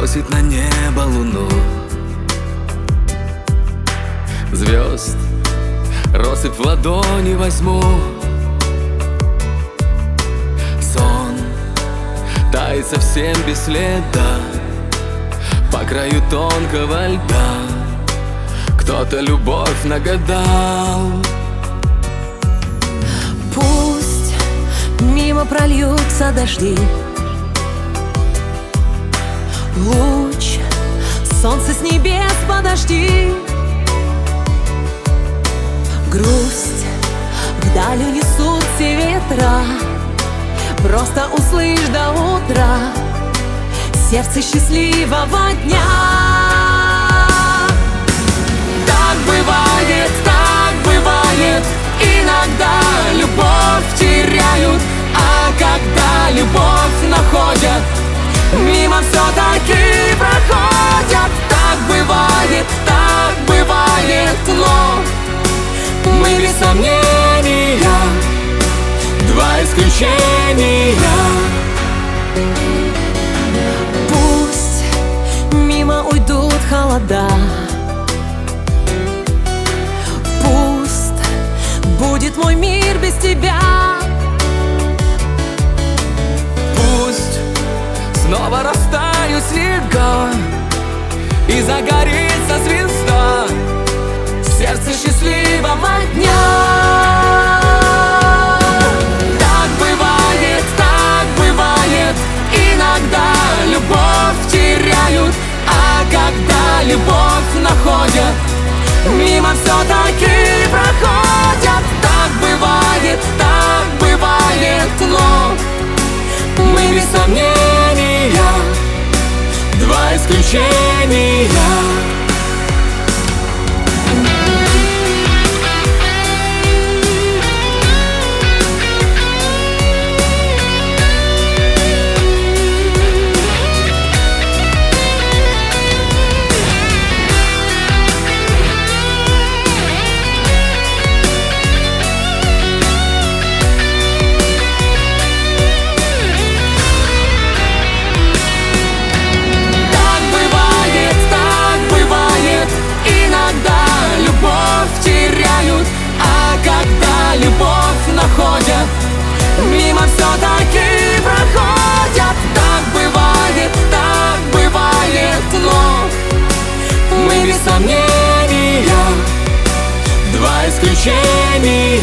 бросить на небо луну. Звезд россыпь в ладони возьму. Сон тает совсем без следа по краю тонкого льда. Кто-то любовь нагадал. Пусть мимо прольются дожди, луч солнца с небес подожди. Грусть вдаль унесут все ветра, просто услышь до утра сердце счастливого дня. Так бывает, иногда любовь теряют, а когда любовь находят, мимо все-таки проходят. Так бывает, но мы без сомнения два исключения. Пусть мимо уйдут холода, пусть будет мой мир без тебя. Пусть снова растают снега и загорится звезда в сердце счастливого дня. Так бывает, иногда любовь теряют, а когда любовь находят, мимо все-таки проходят. Так бывает, но мы без сомнения два исключения. Находят, мимо все-таки проходят. Так бывает, но мы без сомнения два исключения.